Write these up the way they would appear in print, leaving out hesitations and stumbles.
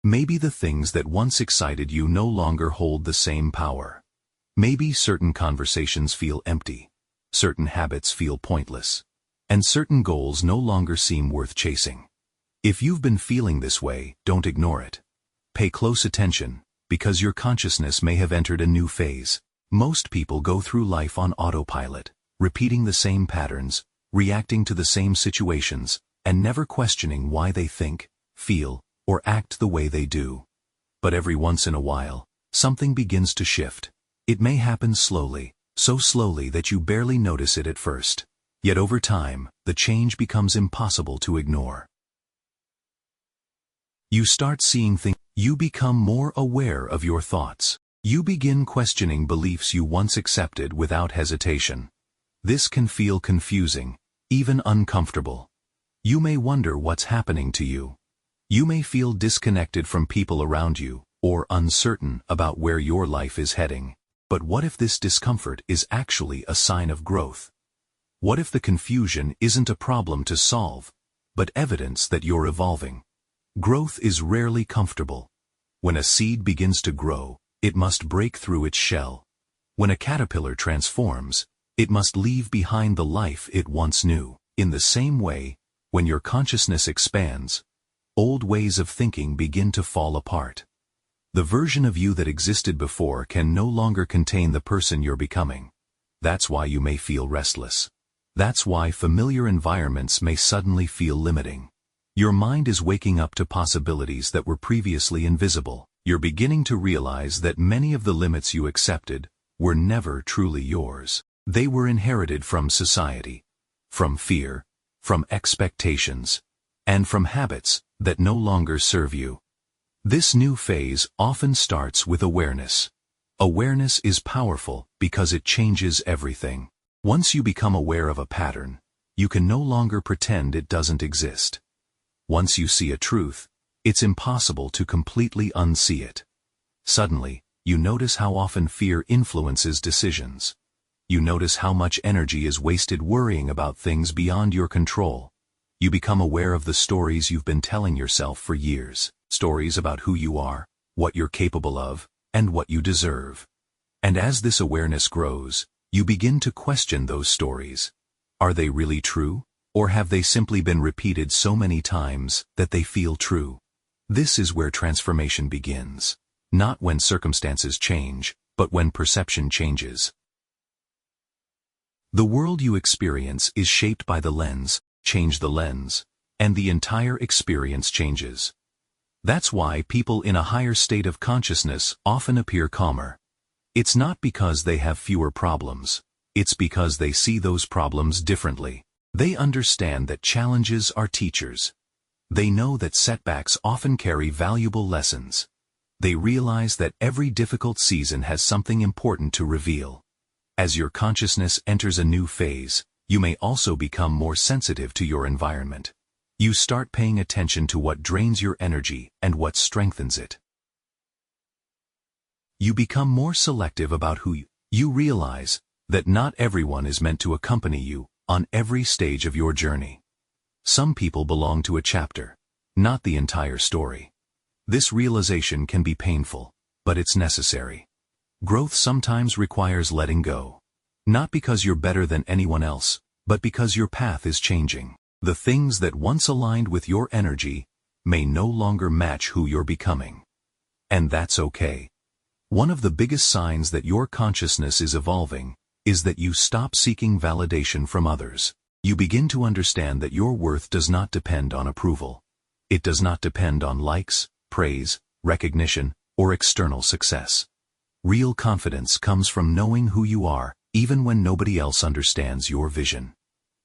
Maybe the things that once excited you no longer hold the same power. Maybe certain conversations feel empty, certain habits feel pointless, and certain goals no longer seem worth chasing. If you've been feeling this way, don't ignore it. Pay close attention, because your consciousness may have entered a new phase. Most people go through life on autopilot, repeating the same patterns, reacting to the same situations, and never questioning why they think, feel, or act the way they do. But every once in a while, something begins to shift. It may happen slowly, so slowly that you barely notice it at first. Yet over time, the change becomes impossible to ignore. You start seeing things. You become more aware of your thoughts. You begin questioning beliefs you once accepted without hesitation. This can feel confusing, even uncomfortable. You may wonder what's happening to you. You may feel disconnected from people around you, or uncertain about where your life is heading. But what if this discomfort is actually a sign of growth? What if the confusion isn't a problem to solve, but evidence that you're evolving? Growth is rarely comfortable. When a seed begins to grow, it must break through its shell. When a caterpillar transforms, it must leave behind the life it once knew. In the same way, when your consciousness expands, old ways of thinking begin to fall apart. The version of you that existed before can no longer contain the person you're becoming. That's why you may feel restless. That's why familiar environments may suddenly feel limiting. Your mind is waking up to possibilities that were previously invisible. You're beginning to realize that many of the limits you accepted were never truly yours. They were inherited from society, from fear, from expectations, and from habits that no longer serve you. This new phase often starts with awareness. Awareness is powerful because it changes everything. Once you become aware of a pattern, you can no longer pretend it doesn't exist. Once you see a truth, it's impossible to completely unsee it. Suddenly, you notice how often fear influences decisions. You notice how much energy is wasted worrying about things beyond your control. You become aware of the stories you've been telling yourself for years. Stories about who you are, what you're capable of, and what you deserve. And as this awareness grows, you begin to question those stories. Are they really true? Or have they simply been repeated so many times that they feel true? This is where transformation begins. Not when circumstances change, but when perception changes. The world you experience is shaped by the lens. Change the lens, and the entire experience changes. That's why people in a higher state of consciousness often appear calmer. It's not because they have fewer problems. It's because they see those problems differently. They understand that challenges are teachers. They know that setbacks often carry valuable lessons. They realize that every difficult season has something important to reveal. As your consciousness enters a new phase, you may also become more sensitive to your environment. You start paying attention to what drains your energy and what strengthens it. You become more selective about who you realize that not everyone is meant to accompany you on every stage of your journey. Some people belong to a chapter, not the entire story. This realization can be painful, but it's necessary. Growth sometimes requires letting go. Not because you're better than anyone else, but because your path is changing. The things that once aligned with your energy may no longer match who you're becoming. And that's okay. One of the biggest signs that your consciousness is evolving is that you stop seeking validation from others. You begin to understand that your worth does not depend on approval. It does not depend on likes, praise, recognition, or external success. Real confidence comes from knowing who you are, even when nobody else understands your vision.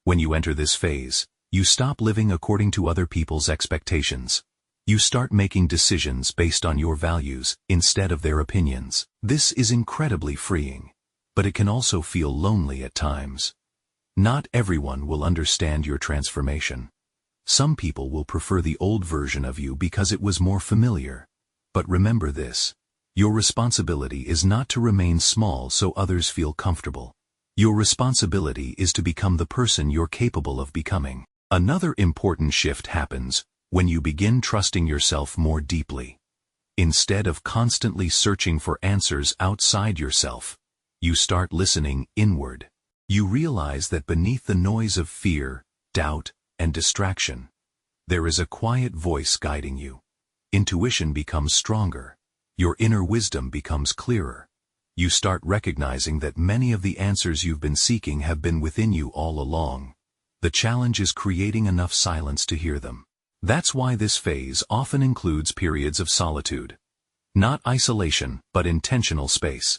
When you enter this phase, you stop living according to other people's expectations. You start making decisions based on your values instead of their opinions. This is incredibly freeing, but it can also feel lonely at times. Not everyone will understand your transformation. Some people will prefer the old version of you because it was more familiar. But remember this: your responsibility is not to remain small so others feel comfortable. Your responsibility is to become the person you're capable of becoming. Another important shift happens when you begin trusting yourself more deeply. Instead of constantly searching for answers outside yourself, you start listening inward. You realize that beneath the noise of fear, doubt, and distraction, there is a quiet voice guiding you. Intuition becomes stronger. Your inner wisdom becomes clearer. You start recognizing that many of the answers you've been seeking have been within you all along. The challenge is creating enough silence to hear them. That's why this phase often includes periods of solitude. Not isolation, but intentional space.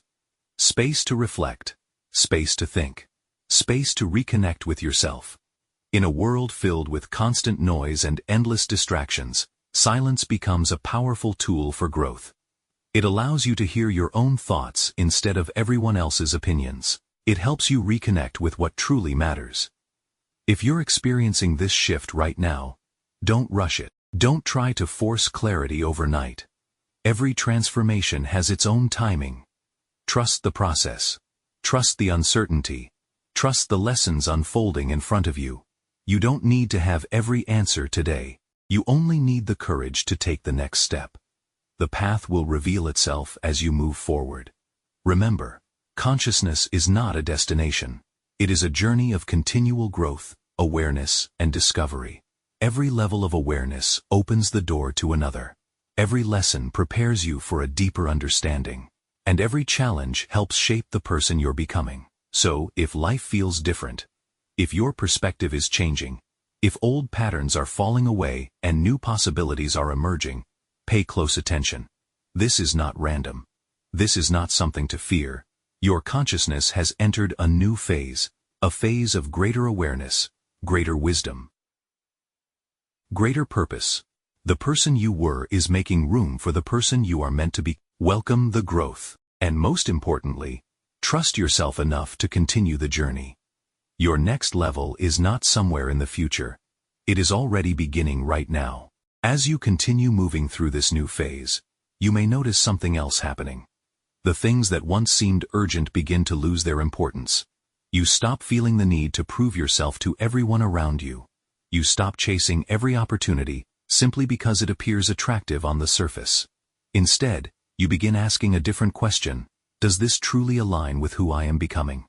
Space to reflect. Space to think. Space to reconnect with yourself. In a world filled with constant noise and endless distractions, silence becomes a powerful tool for growth. It allows you to hear your own thoughts instead of everyone else's opinions. It helps you reconnect with what truly matters. If you're experiencing this shift right now, don't rush it. Don't try to force clarity overnight. Every transformation has its own timing. Trust the process. Trust the uncertainty. Trust the lessons unfolding in front of you. You don't need to have every answer today. You only need the courage to take the next step. The path will reveal itself as you move forward. Remember, consciousness is not a destination. It is a journey of continual growth, awareness, and discovery. Every level of awareness opens the door to another. Every lesson prepares you for a deeper understanding. And every challenge helps shape the person you're becoming. So, if life feels different, if your perspective is changing, if old patterns are falling away and new possibilities are emerging, pay close attention. This is not random. This is not something to fear. Your consciousness has entered a new phase, a phase of greater awareness, greater wisdom, greater purpose. The person you were is making room for the person you are meant to be. Welcome the growth. And most importantly, trust yourself enough to continue the journey. Your next level is not somewhere in the future. It is already beginning right now. As you continue moving through this new phase, you may notice something else happening. The things that once seemed urgent begin to lose their importance. You stop feeling the need to prove yourself to everyone around you. You stop chasing every opportunity simply because it appears attractive on the surface. Instead, you begin asking a different question. Does this truly align with who I am becoming?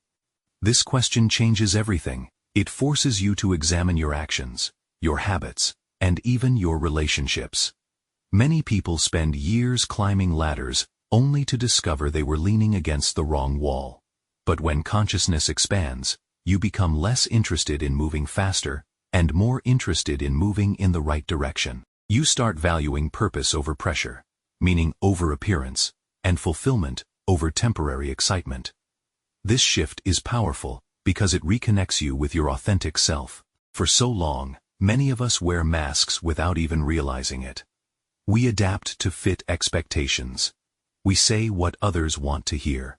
This question changes everything. It forces you to examine your actions, your habits, and even your relationships. Many people spend years climbing ladders only to discover they were leaning against the wrong wall. But when consciousness expands, you become less interested in moving faster and more interested in moving in the right direction. You start valuing purpose over pressure, meaning over appearance, and fulfillment over temporary excitement. This shift is powerful because it reconnects you with your authentic self. For so long, many of us wear masks without even realizing it. We adapt to fit expectations. We say what others want to hear.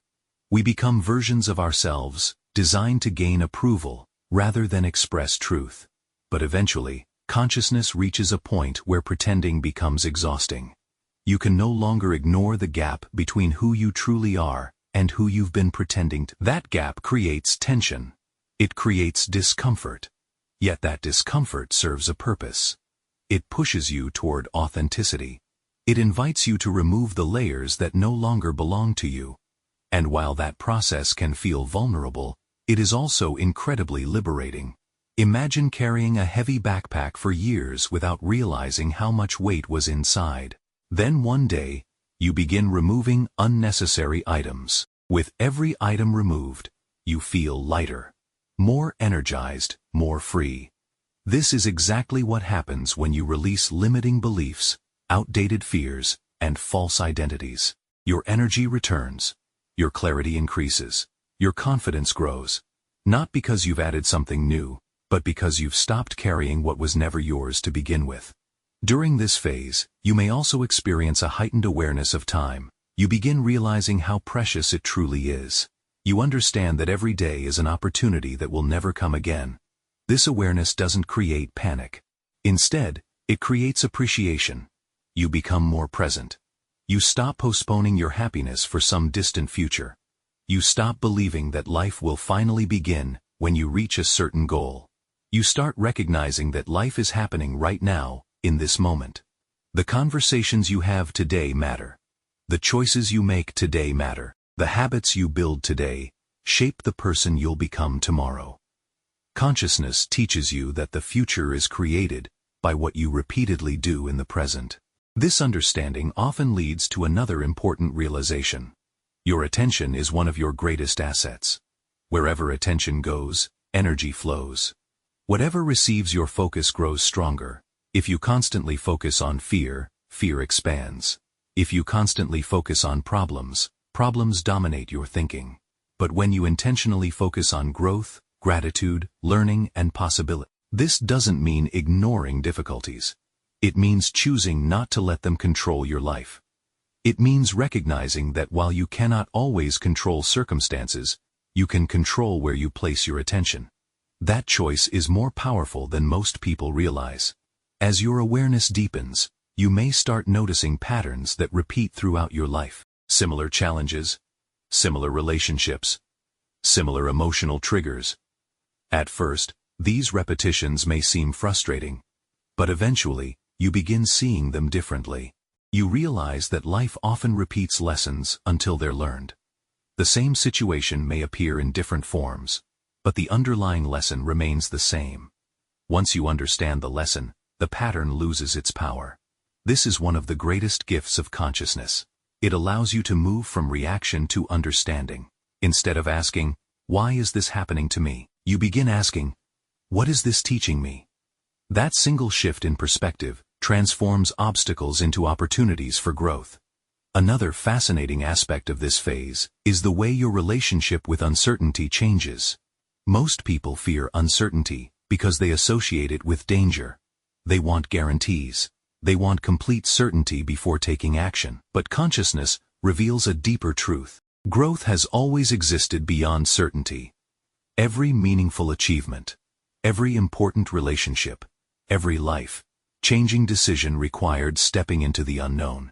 We become versions of ourselves, designed to gain approval rather than express truth. But eventually, consciousness reaches a point where pretending becomes exhausting. You can no longer ignore the gap between who you truly are and who you've been pretending to. That gap creates tension. It creates discomfort. Yet that discomfort serves a purpose. It pushes you toward authenticity. It invites you to remove the layers that no longer belong to you. And while that process can feel vulnerable, it is also incredibly liberating. Imagine carrying a heavy backpack for years without realizing how much weight was inside. Then one day, you begin removing unnecessary items. With every item removed, you feel lighter, more energized, more free. This is exactly what happens when you release limiting beliefs, outdated fears, and false identities. Your energy returns, your clarity increases, your confidence grows. Not because you've added something new, but because you've stopped carrying what was never yours to begin with. During this phase, you may also experience a heightened awareness of time. You begin realizing how precious it truly is. You understand that every day is an opportunity that will never come again. This awareness doesn't create panic. Instead, it creates appreciation. You become more present. You stop postponing your happiness for some distant future. You stop believing that life will finally begin when you reach a certain goal. You start recognizing that life is happening right now, in this moment. The conversations you have today matter. The choices you make today matter. The habits you build today shape the person you'll become tomorrow. Consciousness teaches you that the future is created by what you repeatedly do in the present. This understanding often leads to another important realization. Your attention is one of your greatest assets. Wherever attention goes, energy flows. Whatever receives your focus grows stronger. If you constantly focus on fear, fear expands. If you constantly focus on problems, problems dominate your thinking. But when you intentionally focus on growth, gratitude, learning, and possibility, this doesn't mean ignoring difficulties. It means choosing not to let them control your life. It means recognizing that while you cannot always control circumstances, you can control where you place your attention. That choice is more powerful than most people realize. As your awareness deepens, you may start noticing patterns that repeat throughout your life. Similar challenges, similar relationships, similar emotional triggers. At first, these repetitions may seem frustrating, but eventually, you begin seeing them differently. You realize that life often repeats lessons until they're learned. The same situation may appear in different forms, but the underlying lesson remains the same. Once you understand the lesson, the pattern loses its power. This is one of the greatest gifts of consciousness. It allows you to move from reaction to understanding. Instead of asking, "Why is this happening to me?" you begin asking, "What is this teaching me?" That single shift in perspective transforms obstacles into opportunities for growth. Another fascinating aspect of this phase is the way your relationship with uncertainty changes. Most people fear uncertainty because they associate it with danger. They want guarantees. They want complete certainty before taking action. But consciousness reveals a deeper truth. Growth has always existed beyond certainty. Every meaningful achievement, every important relationship, every life-changing decision required stepping into the unknown.